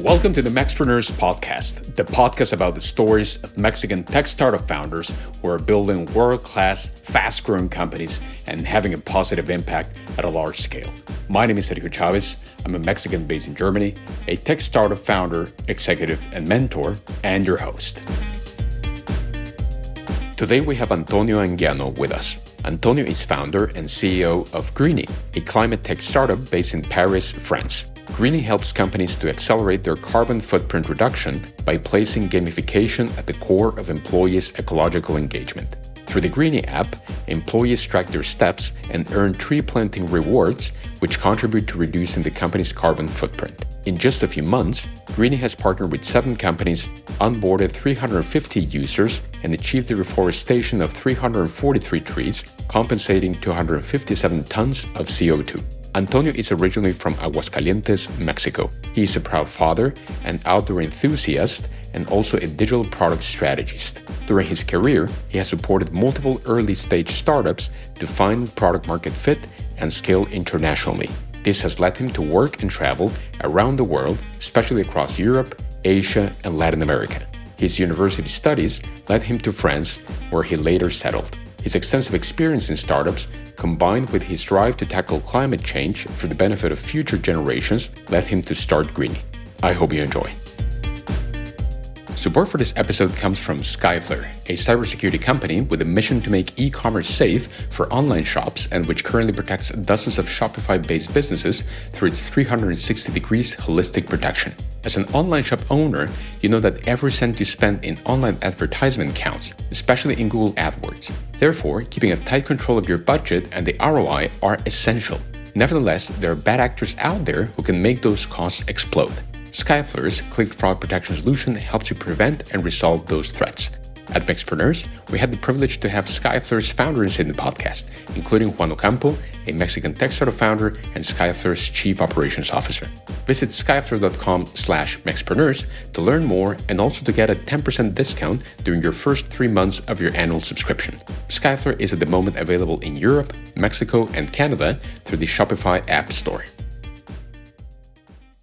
Welcome to the Mexpreneurs Podcast, the podcast about the stories of Mexican tech startup founders who are building world-class, fast-growing companies and having a positive impact at a large scale. My name is Sergio Chavez. I'm a Mexican based in Germany, a tech startup founder, executive, and mentor, and your host. Today we have Antonio Anguiano with us. Antonio is founder and CEO of Greenny, a ClimateTech startup based in Paris, France. Greenny helps companies to accelerate their carbon footprint reduction by placing gamification at the core of employees' ecological engagement. Through the Greenny app, employees track their steps and earn tree planting rewards, which contribute to reducing the company's carbon footprint. In just a few months, Greenny has partnered with 7 companies, onboarded 350 users, and achieved the reforestation of 343 trees, compensating 257 tons of CO2. Antonio is originally from Aguascalientes, Mexico. He is a proud father, an outdoor enthusiast, and also a digital product strategist. During his career, he has supported multiple early-stage startups to find product market fit and scale internationally. This has led him to work and travel around the world, especially across Europe, Asia, and Latin America. His university studies led him to France, where he later settled. His extensive experience in startups, combined with his drive to tackle climate change for the benefit of future generations, led him to start Greenny. I hope you enjoy. Support for this episode comes from Skyflare, a cybersecurity company with a mission to make e-commerce safe for online shops and which currently protects dozens of Shopify-based businesses through its 360 degrees holistic protection. As an online shop owner, you know that every cent you spend in online advertisement counts, especially in Google AdWords. Therefore, keeping a tight control of your budget and the ROI are essential. Nevertheless, there are bad actors out there who can make those costs explode. Skyflare's Click Fraud Protection solution helps you prevent and resolve those threats. At Mexpreneurs, we had the privilege to have Skyflare's founders in the podcast, including Juan Ocampo, a Mexican tech startup founder, and Skyflare's chief operations officer. Visit skyflare.com/mexpreneurs to learn more and also to get a 10% discount during your first 3 months of your annual subscription. Skyflare is at the moment available in Europe, Mexico, and Canada through the Shopify App Store.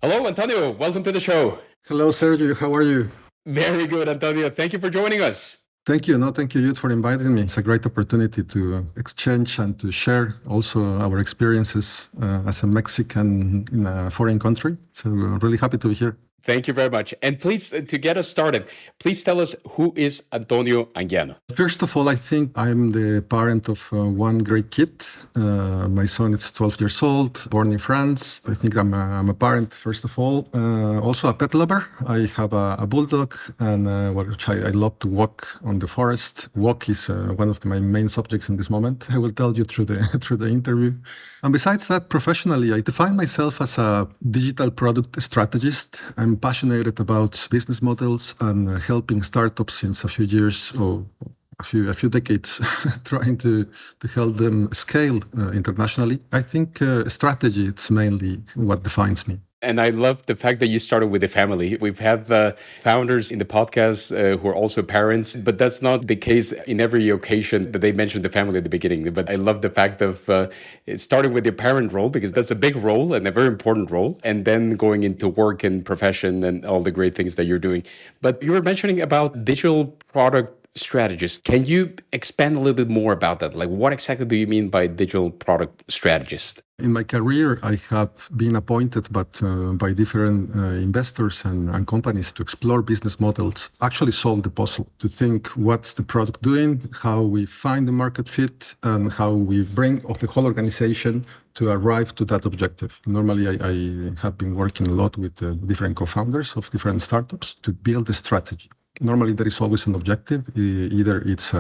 Hello, Antonio. Welcome to the show. Hello, Sergio. How are you? Very good, Antonio. Thank you for joining us. Thank you. Thank you for inviting me. It's a great opportunity to exchange and to share also our experiences as a Mexican in a foreign country. So really happy to be here. Thank you very much. And please, to get us started, please tell us, who is Antonio Anguiano? First of all, I think I'm the parent of one great kid. My son is 12 years old, born in France. I think I'm a parent, first of all. Also a pet lover. I have a bulldog, and which I love to walk on the forest. Walk is one of my main subjects in this moment. I will tell you through the interview. And besides that, professionally, I define myself as a digital product strategist. I'm passionate about business models and helping startups since a few years or a few decades, trying to help them scale internationally. I think strategy is mainly what defines me. And I love the fact that you started with a family. We've had the founders in the podcast who are also parents, but that's not the case in every occasion that they mentioned the family at the beginning. But I love the fact of starting with your parent role, because that's a big role and a very important role, and then going into work and profession and all the great things that you're doing. But you were mentioning about digital product strategist. Can you expand a little bit more about that? Like, what exactly do you mean by digital product strategist? In my career, I have been appointed by different investors and companies to explore business models, actually solve the puzzle, to think what's the product doing, how we find the market fit, and how we bring the whole organization to arrive to that objective. Normally, I have been working a lot with different co-founders of different startups to build a strategy. Normally, there is always an objective. Either it's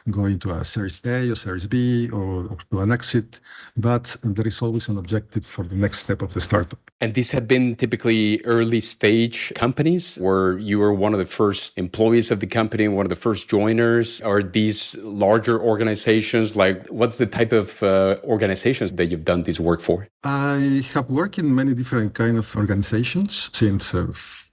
going to a Series A or Series B or to an exit, but there is always an objective for the next step of the startup. And these have been typically early stage companies where you were one of the first employees of the company, one of the first joiners. Are these larger organizations? Like, what's the type of organizations that you've done this work for? I have worked in many different kind of organizations since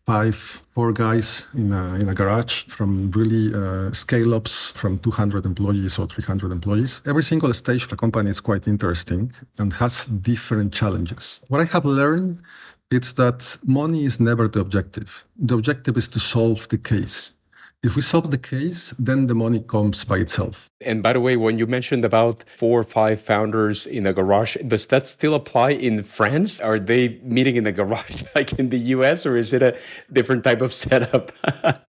4 guys in a garage, from really scale-ups from 200 employees or 300 employees. Every single stage of the company is quite interesting and has different challenges. What I have learned It's that money is never the objective. The objective is to solve the case. If we solve the case, then the money comes by itself. And by the way, when you mentioned about 4 or 5 founders in a garage, does that still apply in France? Are they meeting in a garage like in the US, or is it a different type of setup?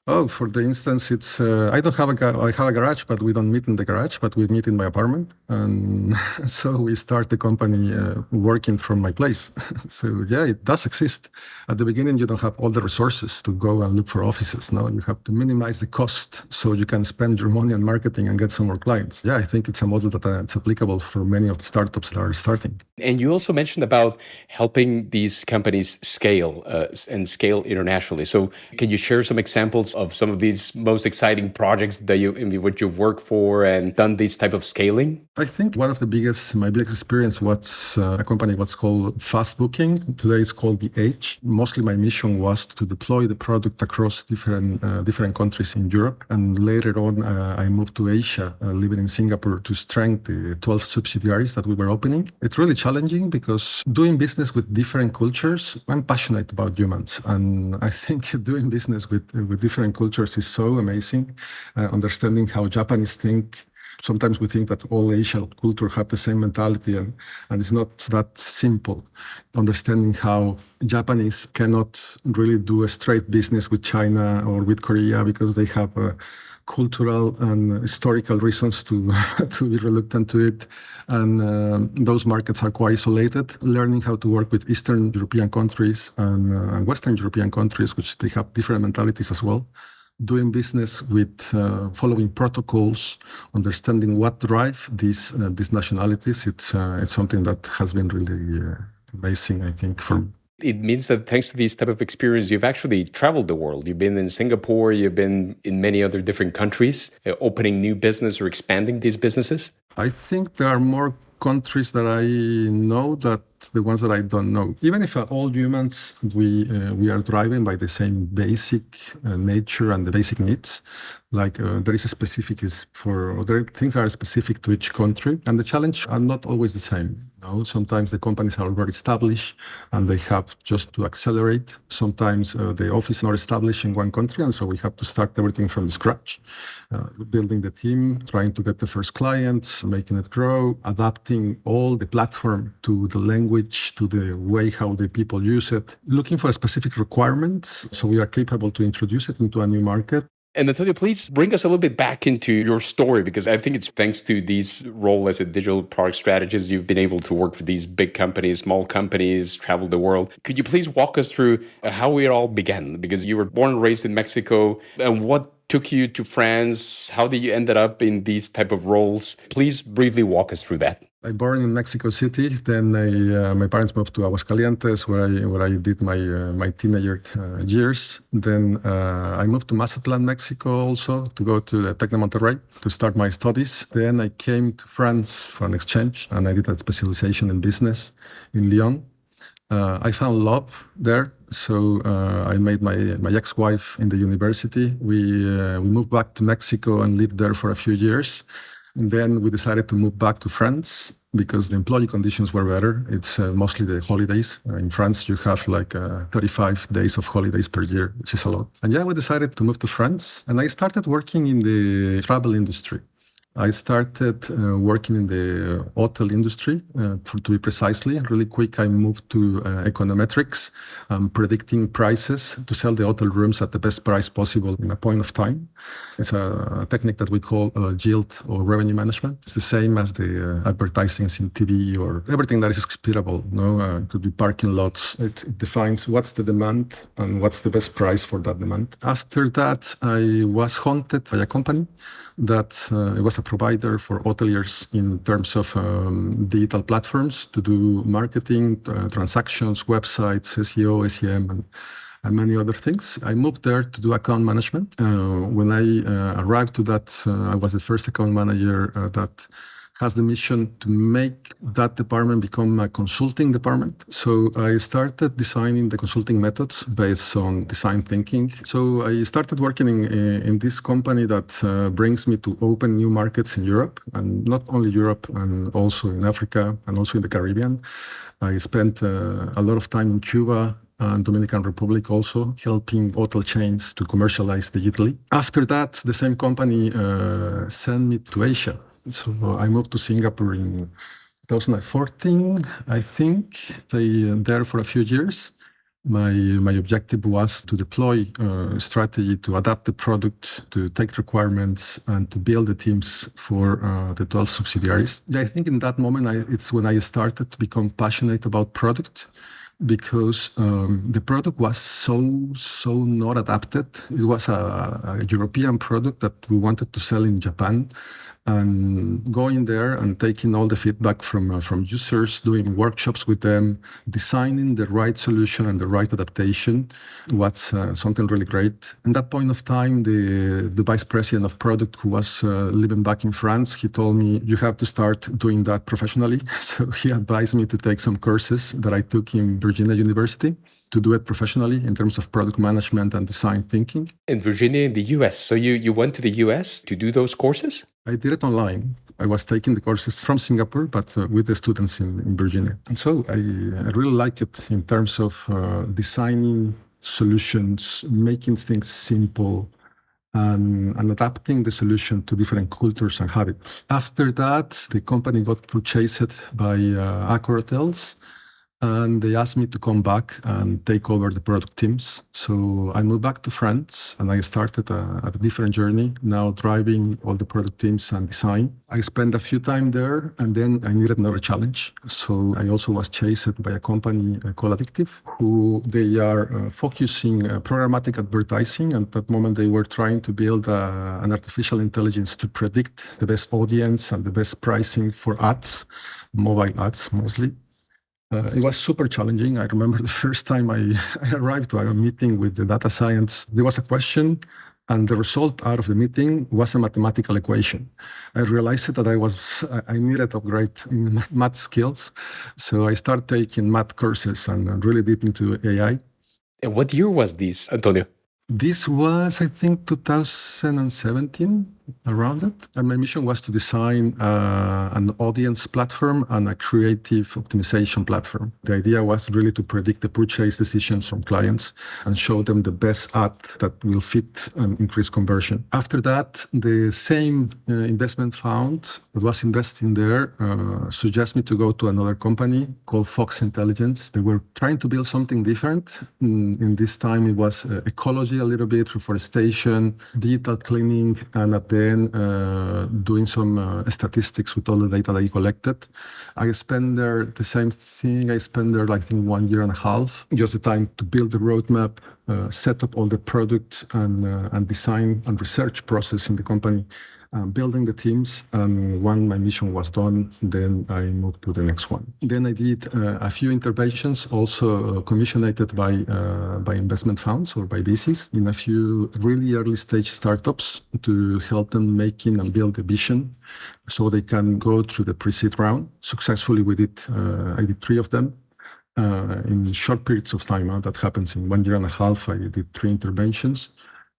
Oh, for the instance, it's I don't have I have a garage, but we don't meet in the garage, but we meet in my apartment, and so we start the company working from my place. So yeah, it does exist. At the beginning, you don't have all the resources to go and look for offices. No, you have to minimize the cost so you can spend your money on marketing and get some more clients. Yeah, I think it's a model that it's applicable for many of the startups that are starting. And you also mentioned about helping these companies scale and scale internationally. So can you share some examples of some of these most exciting projects that in which you've worked for and done this type of scaling? I think one of my biggest experience was a company what's called Fast Booking. Today it's called The Age. Mostly my mission was to deploy the product across different countries in Europe. And later on, I moved to Asia, living in Singapore to strengthen the 12 subsidiaries that we were opening. It's really challenging because doing business with different cultures, I'm passionate about humans. And I think doing business with different cultures is so amazing. Understanding how Japanese think. Sometimes we think that all Asian culture have the same mentality, and it's not that simple. Understanding how Japanese cannot really do a straight business with China or with Korea because they have cultural and historical reasons to be reluctant to it. And those markets are quite isolated. Learning how to work with Eastern European countries and Western European countries, which they have different mentalities as well. Doing business with following protocols, understanding what drive these nationalities, it's something that has been really amazing, I think, for me. It means that thanks to these type of experience, you've actually traveled the world. You've been in Singapore, you've been in many other different countries, opening new business or expanding these businesses. I think there are more countries that I know that the ones that I don't know. Even if all humans, we are driven by the same basic nature and the basic needs. Like there is a specific things are specific to each country, and the challenge are not always the same. Sometimes the companies are already established and they have just to accelerate. Sometimes the office is not established in one country, and so we have to start everything from scratch, building the team, trying to get the first clients, making it grow, adapting all the platform to the language, to the way how the people use it, looking for specific requirements so we are capable to introduce it into a new market. And Antonio, please bring us a little bit back into your story, because I think it's thanks to these role as a digital product strategist, you've been able to work for these big companies, small companies, travel the world. Could you please walk us through how it all began? Because you were born and raised in Mexico, and what took you to France? How did you ended up in these type of roles? Please briefly walk us through that. I born in Mexico City. Then my parents moved to Aguascalientes, where I did my teenager years. Then I moved to Mazatlan, Mexico, also to go to the Tec de Monterrey to start my studies. Then I came to France for an exchange, and I did a specialization in business in Lyon. I found love there, so I made my ex-wife in the university. We moved back to Mexico and lived there for a few years. And then we decided to move back to France because the employee conditions were better. It's mostly the holidays. In France, you have like 35 days of holidays per year, which is a lot. And yeah, we decided to move to France. And I started working in the travel industry. I started working in the hotel industry, to be precisely. Really quick, I moved to econometrics, predicting prices to sell the hotel rooms at the best price possible in a point of time. It's a technique that we call yield or revenue management. It's the same as the advertisings in TV or everything that is expirable. It could be parking lots. It defines what's the demand and what's the best price for that demand. After that, I was hunted by a company that it was a provider for hoteliers in terms of digital platforms to do marketing, transactions, websites, SEO, SEM, and many other things. I moved there to do account management. When I arrived to that, I was the first account manager that has the mission to make that department become a consulting department. So I started designing the consulting methods based on design thinking. So I started working in this company that brings me to open new markets in Europe, and not only Europe, and also in Africa, and also in the Caribbean. I spent a lot of time in Cuba, and Dominican Republic also, helping hotel chains to commercialize digitally. After that, the same company sent me to Asia. So I moved to Singapore in 2014, I think. Stayed there for a few years. My objective was to deploy a strategy to adapt the product to tech requirements and to build the teams for the 12 subsidiaries. I think in that moment, it's when I started to become passionate about product, because the product was so not adapted. It was a European product that we wanted to sell in Japan. And going there and taking all the feedback from users, doing workshops with them, designing the right solution and the right adaptation was something really great. At that point of time, the vice president of product, who was living back in France, he told me, you have to start doing that professionally. So he advised me to take some courses that I took in Virginia University to do it professionally in terms of product management and design thinking. In Virginia, in the US. So you went to the US to do those courses? I did it online. I was taking the courses from Singapore, but with the students in Virginia. And so I really like it in terms of designing solutions, making things simple, and adapting the solution to different cultures and habits. After that, the company got purchased by Accor Hotels, and they asked me to come back and take over the product teams. So I moved back to France and I started a different journey, now driving all the product teams and design. I spent a few time there and then I needed another challenge. So I also was chased by a company called Addictive, who they are focusing programmatic advertising. And at that moment they were trying to build an artificial intelligence to predict the best audience and the best pricing for ads, mobile ads mostly. It was super challenging. I remember the first time I arrived to a meeting with the data science, there was a question and the result out of the meeting was a mathematical equation. I realized that I needed to upgrade in math skills. So I started taking math courses and really deep into AI. And what year was this, Antonio? This was, I think, 2017, around it. And my mission was to design an audience platform and a creative optimization platform. The idea was really to predict the purchase decisions from clients and show them the best ad that will fit and increase conversion. After that, the same investment fund that was investing there suggested me to go to another company called Fox Intelligence. They were trying to build something different. In this time, it was ecology a little bit, reforestation, digital cleaning, and at the end, doing some statistics with all the data that you collected. I spent there the same thing. I spent there, I think, 1.5 years, just the time to build the roadmap, set up all the product and design and research process in the company, building the teams. And when my mission was done, then I moved to the next one. Then I did a few interventions, also commissioned by investment funds or by VCs in a few really early stage startups to help them making and build a vision so they can go through the pre-seed round. Successfully we did, I did 3 of them. In short periods of time, that happens in 1.5 years. I did 3 interventions.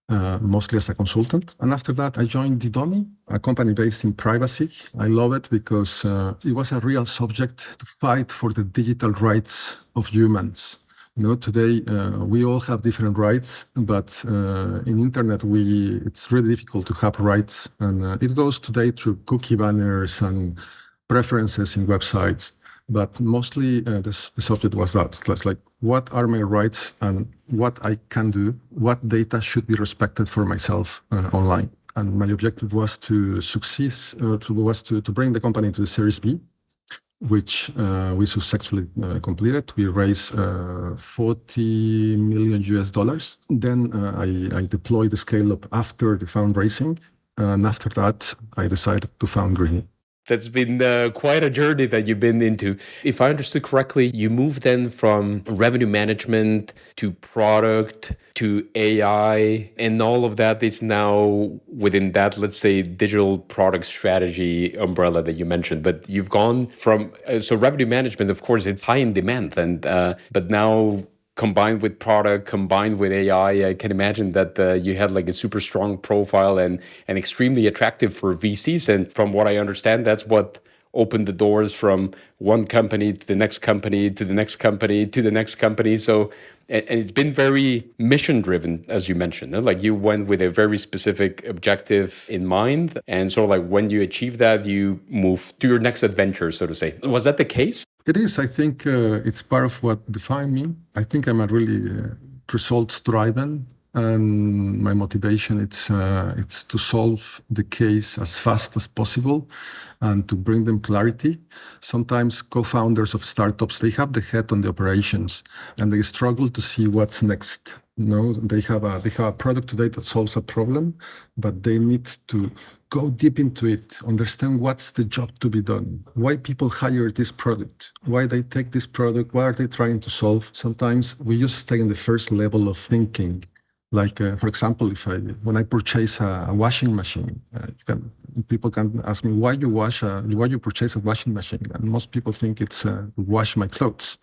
Mostly as a consultant. And after that, I joined Didomi, a company based in privacy. I love it because it was a real subject to fight for the digital rights of humans. You know, today we all have different rights, but in internet it's really difficult to have rights, and it goes today through cookie banners and preferences in websites. But mostly the subject was that. It was like, what are my rights and what I can do, what data should be respected for myself online. And my objective was to succeed, to bring the company to the Series B, which we successfully completed. We raised $40 million US. Then I deployed the scale-up after the fundraising. And after that, I decided to found Greenny. That's been quite a journey that you've been into. If I understood correctly, you moved then from revenue management to product to AI, and all of that is now within that, let's say, digital product strategy umbrella that you mentioned. But you've gone from, so revenue management, of course, it's high in demand, and but now combined with product, combined with AI, I can imagine that you had like a super strong profile and extremely attractive for VCs. And from what I understand, that's what open the doors from one company to the next company to the next company to the next company. So, and it's been very mission driven, as you mentioned. Like you went with a very specific objective in mind. And so like when you achieve that, you move to your next adventure, so to say. Was that the case? It is. I think it's part of what defines me. I think I'm a really results driven, and my motivation it's to solve the case as fast as possible and to bring them clarity. Sometimes co-founders of startups, they have the head on the operations and they struggle to see what's next. They have a product today that solves a problem, but they need to go deep into it, understand what's the job to be done, why people hire this product, why they take this product, what are they trying to solve. Sometimes we just stay in the first level of thinking. Like, for example, when I purchase a washing machine, people can ask me, why you purchase a washing machine? And most people think it's to wash my clothes,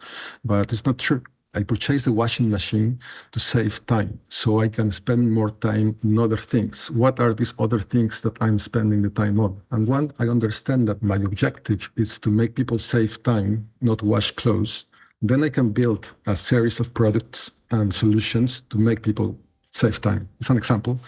but it's not true. I purchased the washing machine to save time, so I can spend more time in other things. What are these other things that I'm spending the time on? And one, I understand that my objective is to make people save time, not wash clothes. Then I can build a series of products and solutions to make people save time. It's an example,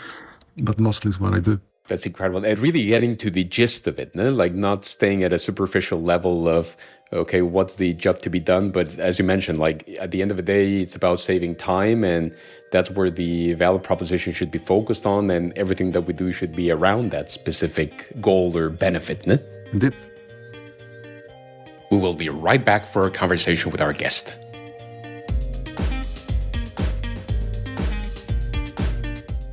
but mostly is what I do. That's incredible. And really getting to the gist of it, no? Like not staying at a superficial level of, okay, what's the job to be done? But as you mentioned, like at the end of the day, it's about saving time, and that's where the value proposition should be focused on, and everything that we do should be around that specific goal or benefit. No? Indeed. We will be right back for a conversation with our guest.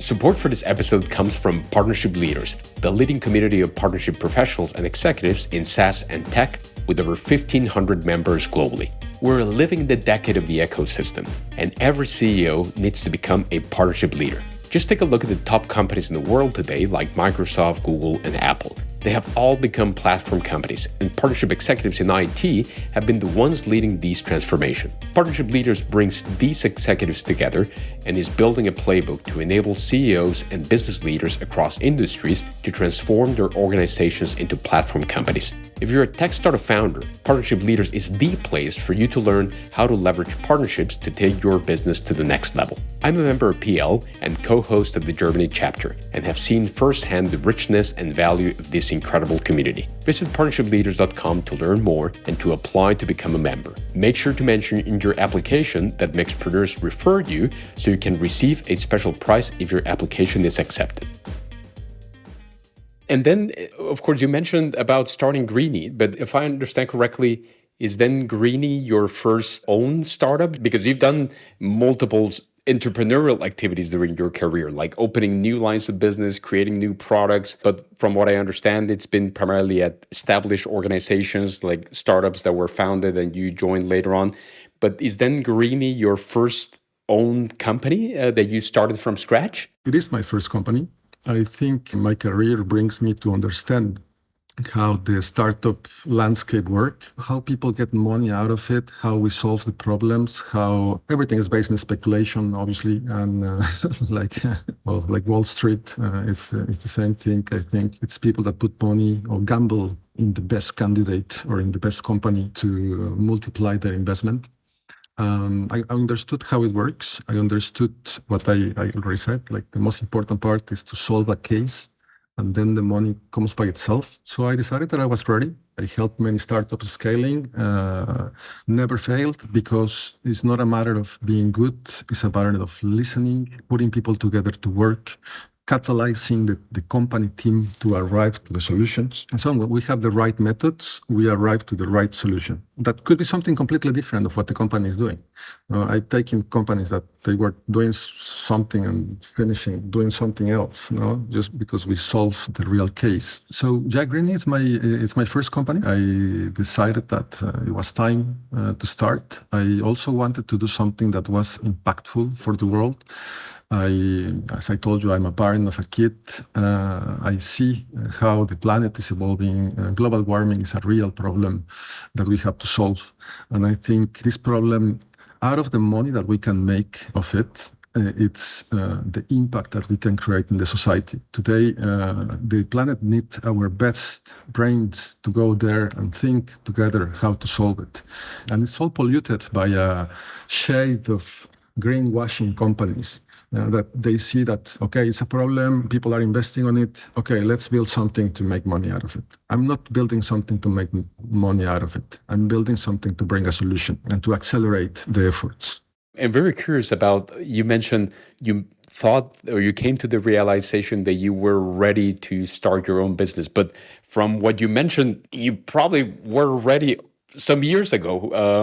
Support for this episode comes from Partnership Leaders, the leading community of partnership professionals and executives in SaaS and tech with over 1,500 members globally. We're living in the decade of the ecosystem, and every CEO needs to become a partnership leader. Just take a look at the top companies in the world today, like Microsoft, Google, and Apple. They have all become platform companies, and partnership executives in IT have been the ones leading these transformations. Partnership Leaders brings these executives together and is building a playbook to enable CEOs and business leaders across industries to transform their organizations into platform companies. If you're a tech startup founder, Partnership Leaders is the place for you to learn how to leverage partnerships to take your business to the next level. I'm a member of PL and co-host of the Germany chapter, and have seen firsthand the richness and value of this incredible community. Visit partnershipleaders.com to learn more and to apply to become a member. Make sure to mention in your application that Mixpreneurs referred you so you can receive a special price if your application is accepted. And then, of course, you mentioned about starting Greenny, but if I understand correctly, is then Greenny your first own startup? Because you've done multiple entrepreneurial activities during your career, like opening new lines of business, creating new products. But from what I understand, it's been primarily at established organizations like startups that were founded and you joined later on. But is then Greenny your first own company that you started from scratch? It is my first company. I think my career brings me to understand how the startup landscape works, how people get money out of it, how we solve the problems, how everything is based on speculation, obviously, and like Wall Street, it's the same thing. I think it's people that put money or gamble in the best candidate or in the best company to multiply their investment. I understood how it works. I understood what I already said, like the most important part is to solve a case, and then the money comes by itself. So I decided that I was ready. I helped many startups scaling, never failed, because it's not a matter of being good, it's a matter of listening, putting people together to work, catalyzing the company team to arrive to the solutions. And so when we have the right methods, we arrive to the right solution. That could be something completely different of what the company is doing. I've taken companies that they were doing something and finishing doing something else, just because we solved the real case. So Greenny it's my first company. I decided that it was time to start. I also wanted to do something that was impactful for the world. As I told you, I'm a parent of a kid. I see how the planet is evolving. Global warming is a real problem that we have to solve. And I think this problem, out of the money that we can make of it, it's the impact that we can create in the society. Today, the planet needs our best brains to go there and think together how to solve it. And it's all polluted by a shade of greenwashing companies. That they see that, okay, it's a problem, people are investing on it, okay, let's build something to make money out of it. I'm not building something to make money out of it. I'm building something to bring a solution and to accelerate the efforts. I'm very curious about, you mentioned you thought or you came to the realization that you were ready to start your own business. But from what you mentioned, you probably were ready some years ago.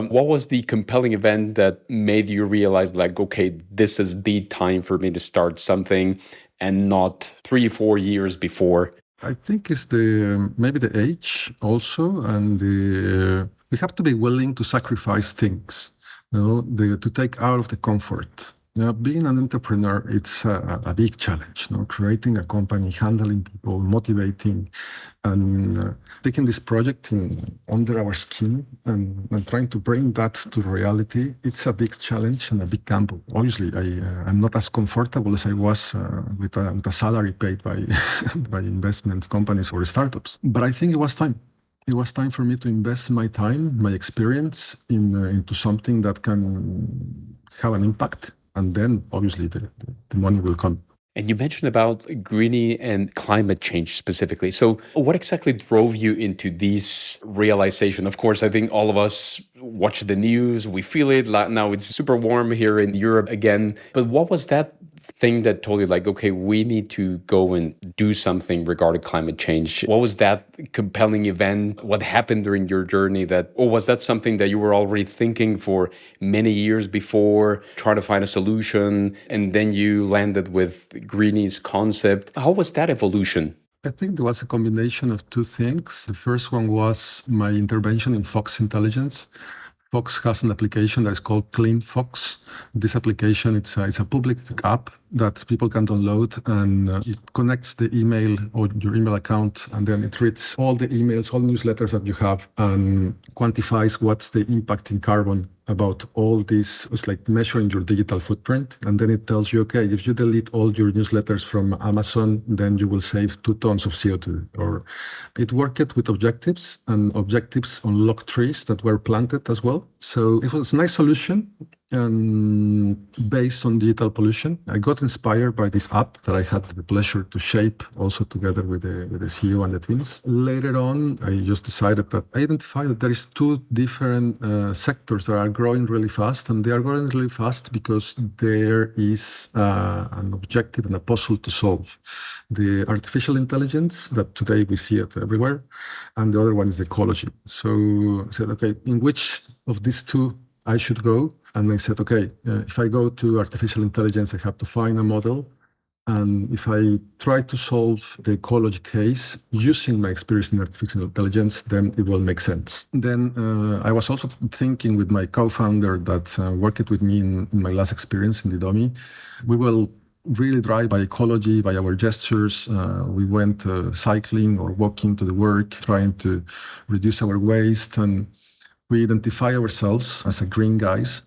What was the compelling event that made you realize, like, okay, this is the time for me to start something and not 3-4 years before? I think it's maybe the age also, and we have to be willing to sacrifice things, to take out of the comfort. Being an entrepreneur, it's a big challenge. Creating a company, handling people, motivating, and taking this project under our skin and trying to bring that to reality. It's a big challenge and a big gamble. Obviously, I'm not as comfortable as I was with a salary paid by by investment companies or startups. But I think it was time. It was time for me to invest my time, my experience into something that can have an impact. And then, obviously, the money will come. And you mentioned about Greenny and climate change specifically. So what exactly drove you into this realization? Of course, I think all of us watch the news, we feel it. Now it's super warm here in Europe again. But what was that thing that told you, like, okay, we need to go and do something regarding climate change? What was that compelling event? What happened during your journey or was that something that you were already thinking for many years before, trying to find a solution, and then you landed with Greenny's concept? How was that evolution? I think there was a combination of two things. The first one was my intervention in Fox Intelligence. Fox has an application that is called Clean Fox. This application, it's a public app that people can download, and it connects the email or your email account, and then it reads all the emails, all newsletters that you have, and quantifies what's the impact in carbon about all this. It's like measuring your digital footprint. And then it tells you, okay, if you delete all your newsletters from Amazon, then you will save 2 tons of CO2. Or it worked with objectives, and objectives on log trees that were planted as well. So it was a nice solution. And based on digital pollution, I got inspired by this app that I had the pleasure to shape also together with the CEO and the teams. Later on, I just decided that I identified that there is 2 different sectors that are growing really fast, and they are growing really fast because there is an objective and a puzzle to solve. The artificial intelligence that today we see it everywhere, and the other one is ecology. So I said, okay, in which of these 2 I should go? And I said, okay, if I go to artificial intelligence, I have to find a model. And if I try to solve the ecology case using my experience in artificial intelligence, then it will make sense. Then I was also thinking with my co-founder that worked with me in my last experience in Didomi, we will really drive by ecology, by our gestures. We went cycling or walking to the work, trying to reduce our waste, and we identify ourselves as a green guys.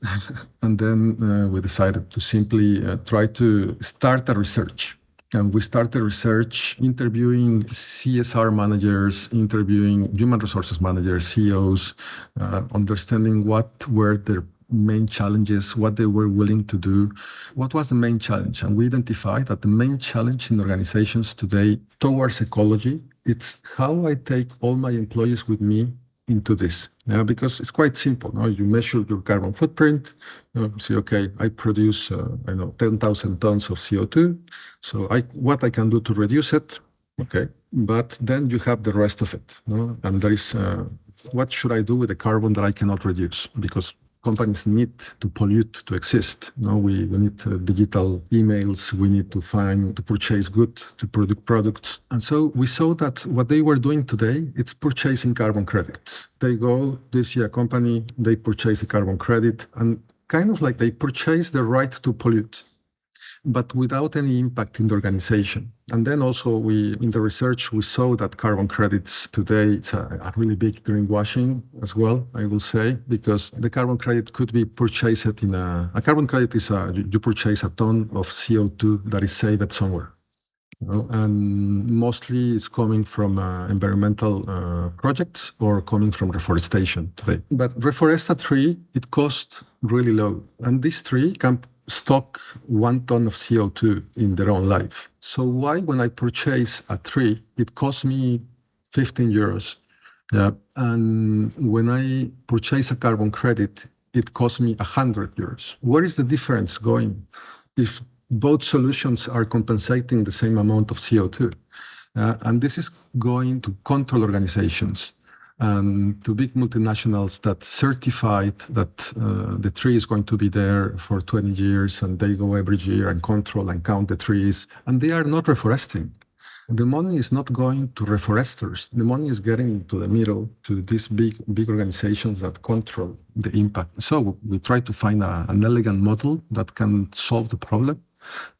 And then we decided to simply try to start a research. And we started research, interviewing CSR managers, interviewing human resources managers, CEOs, understanding what were their main challenges, what they were willing to do. What was the main challenge? And we identified that the main challenge in organizations today towards ecology, it's how I take all my employees with me into this. Because it's quite simple. You measure your carbon footprint, say, okay, I produce 10,000 tons of CO2. So what I can do to reduce it, okay. But then you have the rest of it. And there is, what should I do with the carbon that I cannot reduce? Because companies need to pollute to exist. We need digital emails. We need to purchase goods, to produce products. And so we saw that what they were doing today, it's purchasing carbon credits. They see a company, they purchase the carbon credit, and kind of like they purchase the right to pollute, but without any impact in the organization. And then also in the research, we saw that carbon credits today, it's a really big greenwashing as well, I will say, because the carbon credit could be purchased in a carbon credit is you purchase a ton of CO2 that is saved somewhere. And mostly it's coming from environmental projects or coming from reforestation today. But reforest a tree, it costs really low. And this tree can stock 1 ton of CO2 in their own life. So why, when I purchase a tree, it costs me 15 euros? Yeah. And when I purchase a carbon credit, it costs me 100 euros. Where is the difference going? If both solutions are compensating the same amount of CO2. And this is going to control organizations and to big multinationals that certified that the tree is going to be there for 20 years and they go every year and control and count the trees. And they are not reforesting. The money is not going to reforesters. The money is getting to the middle, to these big organizations that control the impact. So we try to find an elegant model that can solve the problem.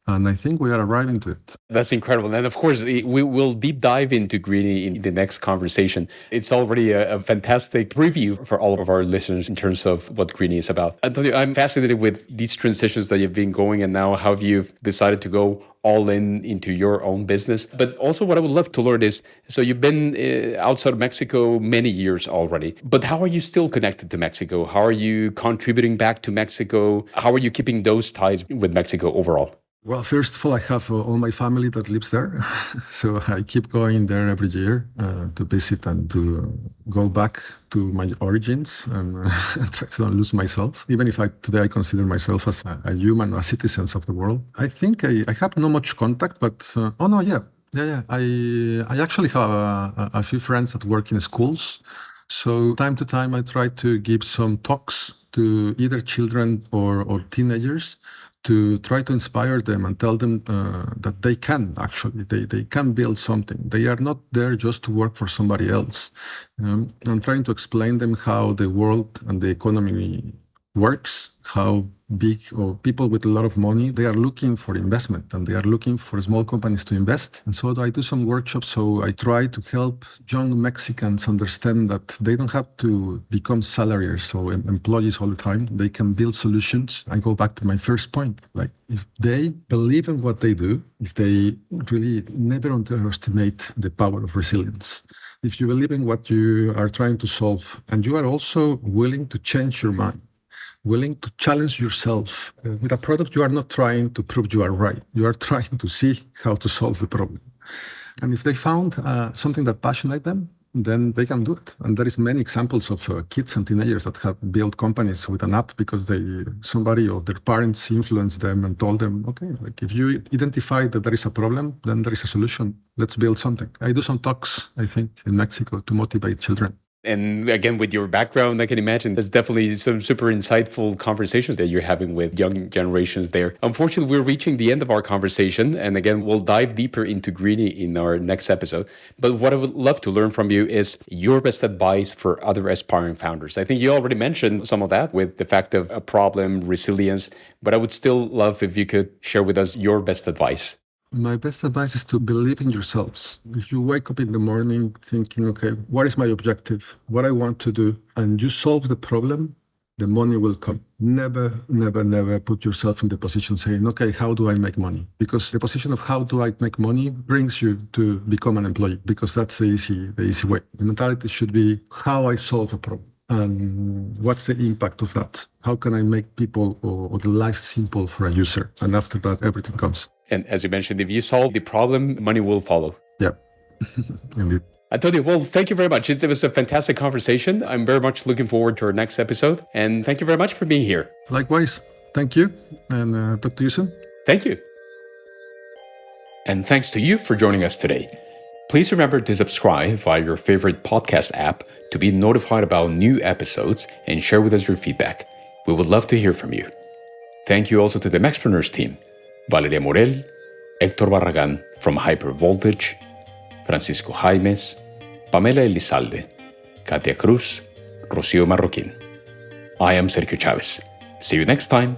And I think we are arriving to it. That's incredible. And of course, we will deep dive into Greenny in the next conversation. It's already a fantastic preview for all of our listeners in terms of what Greenny is about. Antonio, I'm fascinated with these transitions that you've been going and now how you've decided to go all into your own business. But also what I would love to learn is, so you've been outside of Mexico many years already, but how are you still connected to Mexico? How are you contributing back to Mexico? How are you keeping those ties with Mexico overall? Well, first of all, I have all my family that lives there. So I keep going there every year to visit and to go back to my origins and try to not lose myself. Even if today I consider myself as a human, a citizen of the world. I think I have not much contact, but I actually have a few friends that work in schools. So time to time, I try to give some talks to either children or teenagers to try to inspire them and tell them that they can they can build something. They are not there just to work for somebody else. I'm trying to explain them how the world and the economy works, how big or people with a lot of money, they are looking for investment and they are looking for small companies to invest. And so I do some workshops. So I try to help young Mexicans understand that they don't have to become salariers or employees all the time. They can build solutions. I go back to my first point. Like if they believe in what they do, if they really never underestimate the power of resilience. If you believe in what you are trying to solve and you are also willing to change your mind, willing to challenge yourself. With a product, you are not trying to prove you are right. You are trying to see how to solve the problem. And if they found something that passionates them, then they can do it. And there is many examples of kids and teenagers that have built companies with an app because somebody or their parents influenced them and told them, okay, like if you identify that there is a problem, then there is a solution. Let's build something. I do some talks, I think, in Mexico to motivate children. And again, with your background, I can imagine there's definitely some super insightful conversations that you're having with young generations there. Unfortunately, we're reaching the end of our conversation. And again, we'll dive deeper into Greenny in our next episode. But what I would love to learn from you is your best advice for other aspiring founders. I think you already mentioned some of that with the fact of a problem, resilience, but I would still love if you could share with us your best advice. My best advice is to believe in yourselves. If you wake up in the morning thinking, okay, what is my objective? What I want to do? And you solve the problem, the money will come. Never, never, never put yourself in the position saying, okay, how do I make money? Because the position of how do I make money brings you to become an employee, because that's the easy way. The mentality should be how I solve a problem. And what's the impact of that? How can I make people or the life simple for a user? And after that, everything comes. And as you mentioned, if you solve the problem, money will follow. Yeah, indeed. Antonio, well, thank you very much. It was a fantastic conversation. I'm very much looking forward to our next episode. And thank you very much for being here. Likewise. Thank you. And talk to you soon. Thank you. And thanks to you for joining us today. Please remember to subscribe via your favorite podcast app to be notified about new episodes and share with us your feedback. We would love to hear from you. Thank you also to the Mexpreneurs team. Valeria Morel, Hector Barragan from Hyper Voltage, Francisco Jaimes, Pamela Elizalde, Katia Cruz, Rocío Marroquín. I am Sergio Chavez. See you next time.